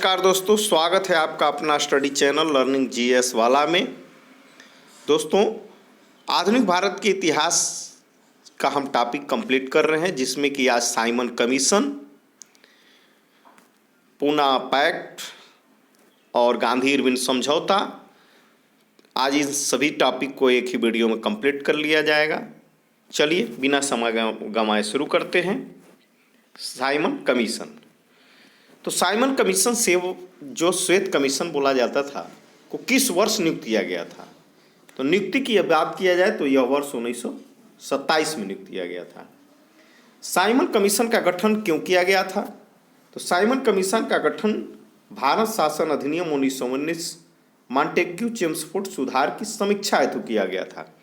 नमस्कार दोस्तों, स्वागत है आपका अपना स्टडी चैनल लर्निंग जीएस वाला में। दोस्तों, आधुनिक भारत के इतिहास का हम टॉपिक कंप्लीट कर रहे हैं, जिसमें कि आज साइमन कमीशन, पूना पैक्ट और गांधी इरविन समझौता, आज इन सभी टॉपिक को एक ही वीडियो में कंप्लीट कर लिया जाएगा। चलिए बिना समय गंवाए शुरू करते हैं। Simon commission. तो साइमन कमीशन से जो श्वेत कमीशन बोला जाता था को किस वर्ष नियुक्त किया गया था? तो नियुक्ति की बात किया जाए तो यह वर्ष 1927 में नियुक्त किया गया था। साइमन कमीशन का गठन क्यों किया गया था? तो साइमन कमीशन का गठन भारत शासन अधिनियम 1919 मॉन्टेग्यू चेम्सफोर्ड सुधार की समीक्षा हेतु किया गया था।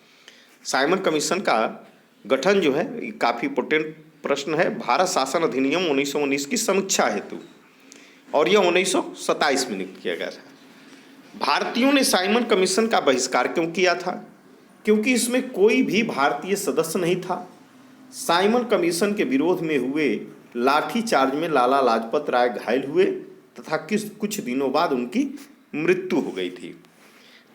साइमन कमीशन का गठन जो है काफ़ी इंपॉर्टेंट प्रश्न है। भारत शासन अधिनियम 1919 की समीक्षा हेतु, और यह 1927 में नियुक्त किया गया था। भारतीयों ने साइमन कमीशन का बहिष्कार क्यों किया था? क्योंकि इसमें कोई भी भारतीय सदस्य नहीं था। साइमन कमीशन के विरोध में हुए लाठीचार्ज में लाला लाजपत राय घायल हुए तथा कुछ दिनों बाद उनकी मृत्यु हो गई थी।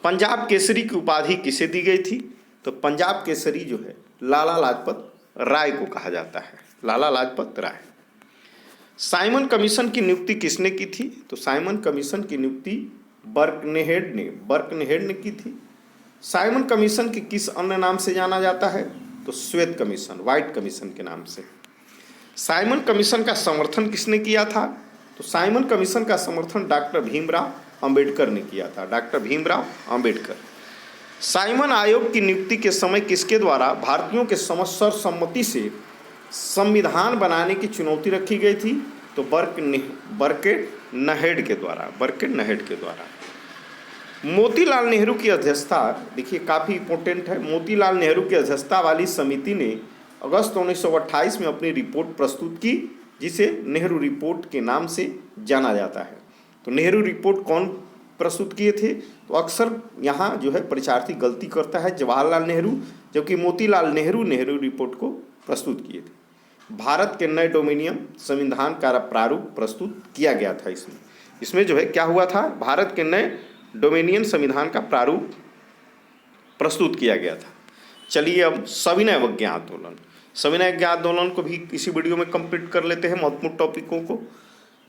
पंजाब केसरी की उपाधि किसे दी गई थी? तो पंजाब केसरी जो है लाला लाजपत राय को कहा जाता है, लाला लाजपत राय। साइमन कमीशन की नियुक्ति किसने की थी? तो साइमन कमीशन की नियुक्ति बर्कनेहेड ने की थी। साइमन कमीशन के किस अन्य नाम से जाना जाता है? तो श्वेत कमीशन, व्हाइट कमीशन के नाम से। साइमन कमीशन का समर्थन किसने किया था? तो साइमन कमीशन का समर्थन डॉक्टर भीमराव अंबेडकर ने किया था, डॉक्टर भीमराव अंबेडकर। साइमन आयोग की नियुक्ति के समय किसके द्वारा भारतीयों के सर्वसम्मति से संविधान बनाने की चुनौती रखी गई थी? तो बर्केट के द्वारा। मोतीलाल नेहरू की अध्यक्षता, देखिए काफ़ी इंपॉर्टेंट है, मोतीलाल नेहरू की अध्यक्षता वाली समिति ने अगस्त 1928 में अपनी रिपोर्ट प्रस्तुत की, जिसे नेहरू रिपोर्ट के नाम से जाना जाता है। तो नेहरू रिपोर्ट कौन प्रस्तुत किए थे? तो अक्सर यहाँ जो है परीक्षार्थी गलती करता है, जवाहरलाल नेहरू, जबकि मोतीलाल नेहरू नेहरू रिपोर्ट को प्रस्तुत किए थे। भारत के नए डोमिनियन संविधान का प्रारूप प्रस्तुत किया गया था। इसमें जो है क्या हुआ था? भारत के नए डोमिनियन संविधान का प्रारूप प्रस्तुत किया गया था। चलिए अब सविनय अवज्ञा आंदोलन को भी इसी वीडियो में कंप्लीट कर लेते हैं, महत्वपूर्ण टॉपिकों को।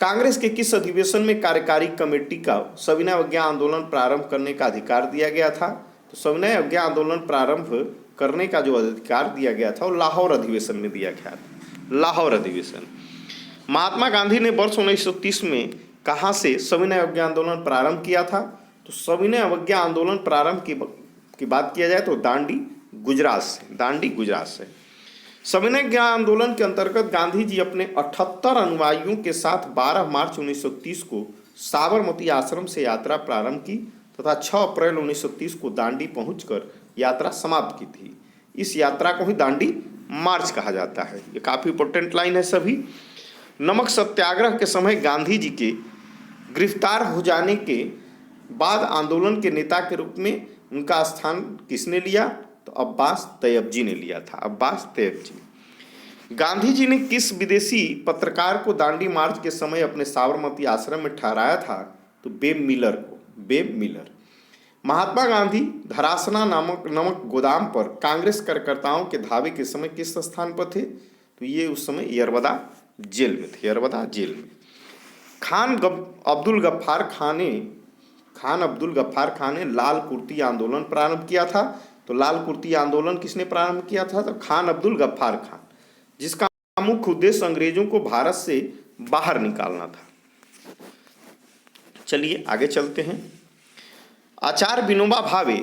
कांग्रेस के किस अधिवेशन में कार्यकारी कमेटी का सविनय अवज्ञा आंदोलन प्रारंभ करने का अधिकार दिया गया था? तो सविनय अवज्ञा आंदोलन प्रारंभ करने का जो अधिकार दिया गया था वो लाहौर अधिवेशन में दिया गया था, लाहौर अधिवेशन। महात्मा गांधी ने वर्ष 1930 में कहाँ से सविनय अवज्ञा आंदोलन प्रारंभ किया था? तो सविनय अवज्ञा आंदोलन प्रारंभ की बात किया जाए तो दांडी गुजरात से। सविनय अवज्ञा आंदोलन के अंतर्गत गांधी जी अपने 78 अनुयायियों के साथ 12 मार्च 1930 को साबरमती आश्रम से यात्रा प्रारंभ की तथा 6 अप्रैल 1930 को दांडी पहुंचकर यात्रा समाप्त की थी। इस यात्रा को ही दांडी मार्च कहा जाता है। ये काफ़ी इंपॉर्टेंट लाइन है सभी। नमक सत्याग्रह के समय गांधी जी के गिरफ्तार हो जाने के बाद आंदोलन के नेता के रूप में उनका स्थान किसने लिया? तो अब्बास तैयब जी ने लिया था, अब्बास तैयब जी। गांधी जी ने किस विदेशी पत्रकार को दांडी मार्च के समय अपने साबरमती आश्रम में ठहराया था? तो बेब मिलर। महात्मा गांधी धरासना नमक गोदाम पर कांग्रेस कार्यकर्ताओं के धावे के समय किस स्थान पर थे? तो ये उस समय यरवदा जेल में थे, यरवदा जेल में। खान अब्दुल गफ्फार खान ने लाल कुर्ती आंदोलन प्रारंभ किया था। तो लाल कुर्ती आंदोलन किसने प्रारंभ किया था? तो खान अब्दुल गफ्फार खान, जिसका मुख्य उद्देश्य अंग्रेजों को भारत से बाहर निकालना था। चलिए आगे चलते हैं। आचार्य विनोबा भावे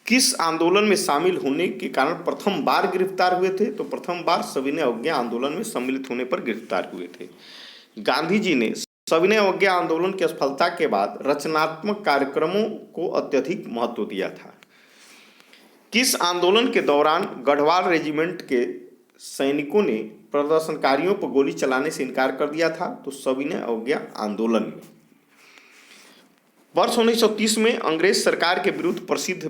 किस आंदोलन में शामिल होने के कारण प्रथम बार गिरफ्तार हुए थे? तो प्रथम बार सविनय अवज्ञा आंदोलन में सम्मिलित होने पर गिरफ्तार हुए थे। गांधी जी ने सविनय अवज्ञा आंदोलन की सफलता के बाद रचनात्मक कार्यक्रमों को अत्यधिक महत्व दिया था। किस आंदोलन के दौरान गढ़वाल रेजिमेंट के सैनिकों ने प्रदर्शनकारियों पर गोली चलाने से इनकार कर दिया था? तो सविनय अवज्ञा आंदोलन में। वर्ष 1930 में अंग्रेज सरकार के विरुद्ध प्रसिद्ध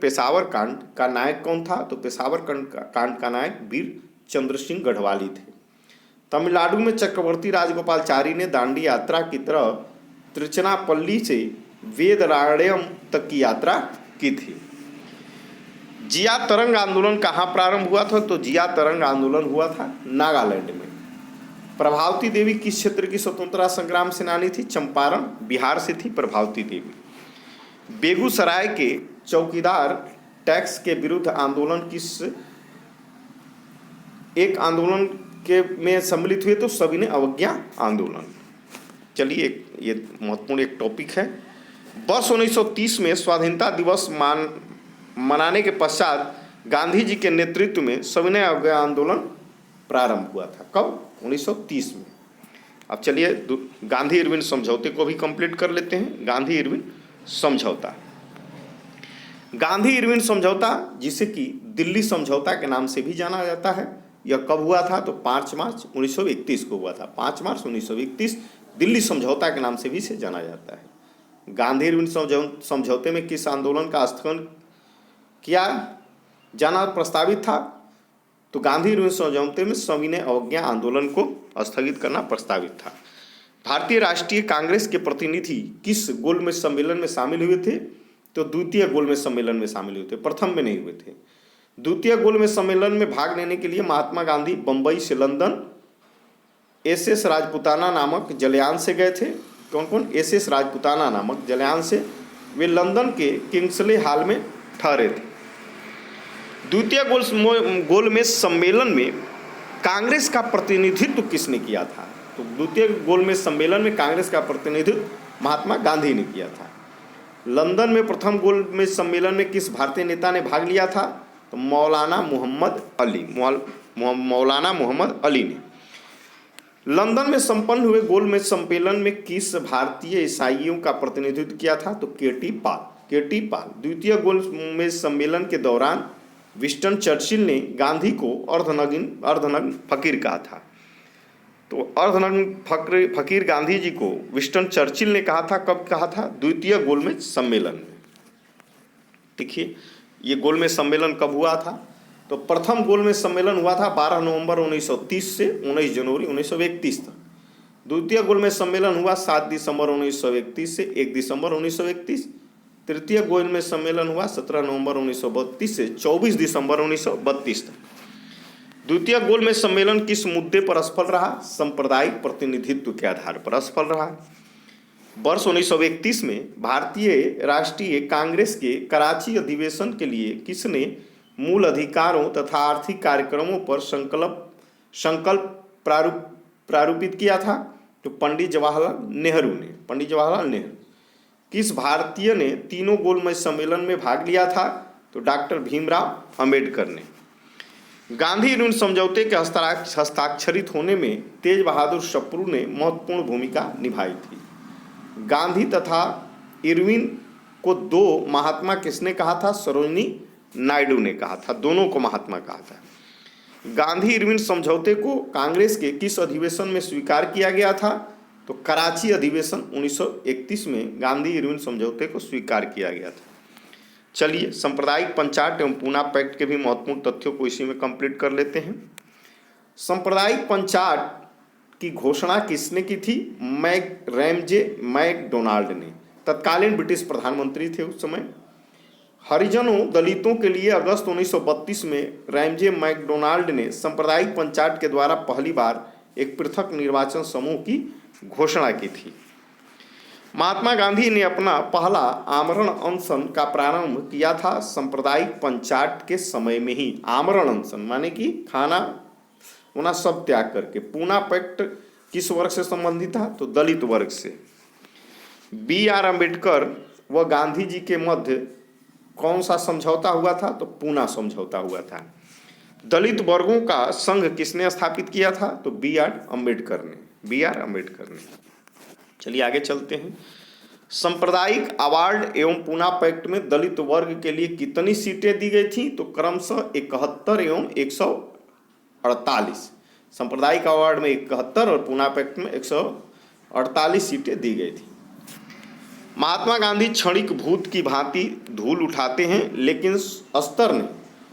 पेशावर कांड का नायक कौन था? तो पेशावर कांड का नायक वीर चंद्र सिंह गढ़वाली थे। तमिलनाडु में चक्रवर्ती राजगोपालाचारी ने दांडी यात्रा की तरह त्रिचनापल्ली से वेदरायणम तक की यात्रा की थी। जिया तरंग आंदोलन कहाँ प्रारंभ हुआ था? तो जिया तरंग आंदोलन हुआ था नागालैंड में। प्रभावती देवी किस क्षेत्र की स्वतंत्रता संग्राम सेनानी थी? चंपारण, बिहार से थी प्रभावती देवी। बेगूसराय के चौकीदार टैक्स के विरुद्ध आंदोलन किस एक आंदोलन के में सम्मिलित हुए? तो सभी ने अवज्ञा आंदोलन। चलिए ये महत्वपूर्ण एक टॉपिक है। वर्ष 1930 में स्वाधीनता दिवस मनाने के पश्चात गांधी जी के नेतृत्व में सविनय अवज्ञा आंदोलन प्रारंभ हुआ था। कब? 1930 में। अब चलिए गांधी इरविन समझौते को भी कंप्लीट कर लेते हैं। गांधी इरविन समझौता, गांधी इरविन समझौता जिसे कि दिल्ली समझौता के नाम से भी जाना जाता है, यह कब हुआ था? तो 5 मार्च 1931 को हुआ था। 5 मार्च 1931 दिल्ली समझौता के नाम से भी इसे जाना जाता है। गांधी इरविन समझौते में किस आंदोलन का स्थगन किया जाना प्रस्तावित था? तो गांधी इरविन समझौते में सविनय अवज्ञा आंदोलन को स्थगित करना प्रस्तावित था। भारतीय राष्ट्रीय कांग्रेस के प्रतिनिधि किस गोलमेज सम्मेलन में शामिल हुए थे? तो द्वितीय गोलमेज सम्मेलन में शामिल हुए थे, प्रथम में नहीं हुए थे। द्वितीय गोलमेज सम्मेलन में भाग लेने के लिए महात्मा गांधी बंबई से लंदन एसएस राजपुताना नामक जलयान से गए थे। कौन कौन? एसएस राजपुताना नामक जलयान से वे लंदन के किंग्सले हॉल में ठहरे थे। द्वितीय गोलमेज सम्मेलन में कांग्रेस का प्रतिनिधित्व किसने किया था? तो द्वितीय गोलमेज सम्मेलन में कांग्रेस का प्रतिनिधित्व महात्मा गांधी ने किया था। लंदन में प्रथम गोलमेज सम्मेलन में किस भारतीय नेता ने भाग लिया था? तो मौलाना मोहम्मद अली ने। लंदन में संपन्न हुए गोलमेज सम्मेलन में किस भारतीय ईसाइयों का प्रतिनिधित्व किया था? तो केटी पाल। द्वितीय गोलमेज सम्मेलन के दौरान विंस्टन चर्चिल ने गांधी को अर्धनग्न फकीर कहा था। तो अर्धनग्न फकीर गांधी जी को विंस्टन चर्चिल ने कहा था। कब कहा था? द्वितीय गोलमेज सम्मेलन में। देखिए ये गोलमेज सम्मेलन कब हुआ था? तो प्रथम गोलमेज सम्मेलन हुआ था 12 नवंबर 1930 से 19 जनवरी 1931 तक। द्वितीय गोलमेज सम्मेलन हुआ 7 दिसंबर 1931 से 1 दिसंबर 1931। तृतीय गोलमेज सम्मेलन हुआ 17 नवंबर 1932 से 24 दिसंबर 1932 तक। द्वितीय गोलमेज सम्मेलन किस मुद्दे पर असफल रहा? सांप्रदायिक प्रतिनिधित्व के आधार पर असफल रहा। वर्ष 1931 में भारतीय राष्ट्रीय कांग्रेस के कराची अधिवेशन के लिए किसने मूल अधिकारों तथा आर्थिक कार्यक्रमों पर संकल्प प्रारूपित किया था? तो पंडित जवाहरलाल नेहरू। किस भारतीय ने तीनों गोलमेज सम्मेलन में भाग लिया था? तो डॉक्टर भीमराव अंबेडकर ने। गांधी इरविन समझौते के हस्ताक्षरित होने में तेज बहादुर सप्रू ने महत्वपूर्ण भूमिका निभाई थी। गांधी तथा इरविन को दो महात्मा किसने कहा था? सरोजिनी नायडू ने कहा था। दोनों को महात्मा कहा था। गांधी इरविन समझौते को कांग्रेस के किस अधिवेशन में स्वीकार किया गया था? तो कराची अधिवेशन 1931 में गांधी इरविन समझौते को स्वीकार किया गया था। चलिए सांप्रदायिक पंचायत एवं पूना पैक्ट के भी महत्वपूर्ण तथ्यों को इसी में कंप्लीट कर लेते हैं। सांप्रदायिक पंचायत की घोषणा किसने की थी? रैमजे मैकडोनाल्ड ने। तत्कालीन ब्रिटिश प्रधानमंत्री थे उस समय। हरिजनों दलितों के लिए अगस्त 1932 में रैमजे मैकडोनाल्ड ने सांप्रदायिक पंचायत के द्वारा पहली बार एक पृथक निर्वाचन समूह की घोषणा की थी। महात्मा गांधी ने अपना पहला आमरण अनशन का प्रारंभ किया था सांप्रदायिक पंचायत के समय में ही। आमरण अनशन माने कि खाना होना सब त्याग करके। पूना पैक्ट किस वर्ग से संबंधित था? तो दलित वर्ग से। B.R. अम्बेडकर व गांधी जी के मध्य कौन सा समझौता हुआ था? तो पूना समझौता हुआ था। दलित वर्गों का संघ किसने स्थापित किया था? तो B.R. अम्बेडकर ने। चलिए आगे चलते हैं। सांप्रदायिक अवार्ड एवं पूना पैक्ट में दलित वर्ग के लिए कितनी सीटें दी गई थी? तो क्रमशः 71 एवं 148। सांप्रदायिक अवार्ड में 71 और पूना पैक्ट में 148 सीटें दी गई थी। महात्मा गांधी क्षणिक भूत की भांति धूल उठाते हैं लेकिन अस्तर नहीं,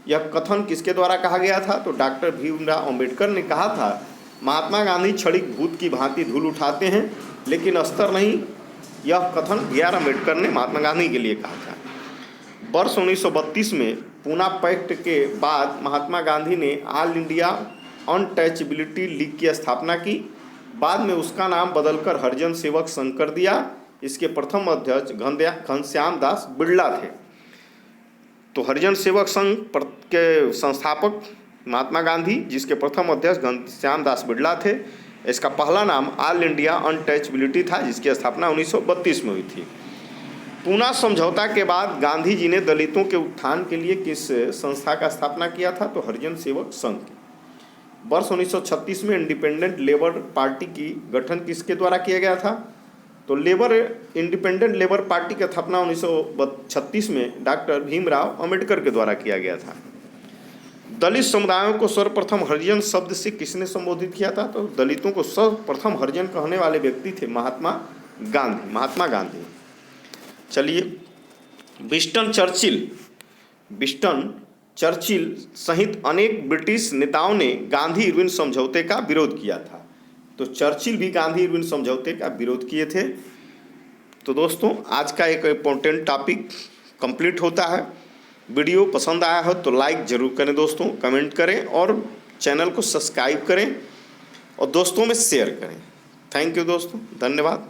यह कथन किसके द्वारा कहा गया था? तो डॉक्टर भीमराव अंबेडकर ने कहा था महात्मा गांधी क्षणिक भूत की भांति धूल उठाते हैं लेकिन अस्तर नहीं, यह कथन B.R. अम्बेडकर ने महात्मा गांधी के लिए कहा था। वर्ष 1932 में पूना पैक्ट के बाद महात्मा गांधी ने ऑल इंडिया अनटचेबिलिटी लीग की स्थापना की। बाद में उसका नाम बदलकर हरिजन सेवक संघ कर दिया। इसके प्रथम अध्यक्ष घनश्याम दास बिड़ला थे। तो हरिजन सेवक संघ के संस्थापक महात्मा गांधी, जिसके प्रथम अध्यक्ष घनश्याम दास बिड़ला थे। इसका पहला नाम ऑल इंडिया अनटचेबिलिटी था, जिसकी स्थापना 1932 में हुई थी। पूना समझौता के बाद गांधी जी ने दलितों के उत्थान के लिए किस संस्था का स्थापना किया था? तो हरिजन सेवक संघ। वर्ष 1936 में इंडिपेंडेंट लेबर पार्टी की गठन किसके द्वारा किया गया था? तो इंडिपेंडेंट लेबर पार्टी की स्थापना 1936 में डॉक्टर भीमराव अंबेडकर के द्वारा किया गया था। दलित समुदायों को सर्वप्रथम हरिजन शब्द से किसने संबोधित किया था? तो दलितों को सर्वप्रथम हरिजन कहने वाले व्यक्ति थे महात्मा गांधी। चलिए, विंस्टन चर्चिल सहित अनेक ब्रिटिश नेताओं ने गांधी इरविन समझौते का विरोध किया था। तो चर्चिल भी गांधी इरविन समझौते का विरोध किए थे। तो दोस्तों, आज का एक इम्पोर्टेंट टॉपिक कंप्लीट होता है। वीडियो पसंद आया हो तो लाइक ज़रूर करें दोस्तों, कमेंट करें और चैनल को सब्सक्राइब करें और दोस्तों में शेयर करें। थैंक यू दोस्तों, धन्यवाद।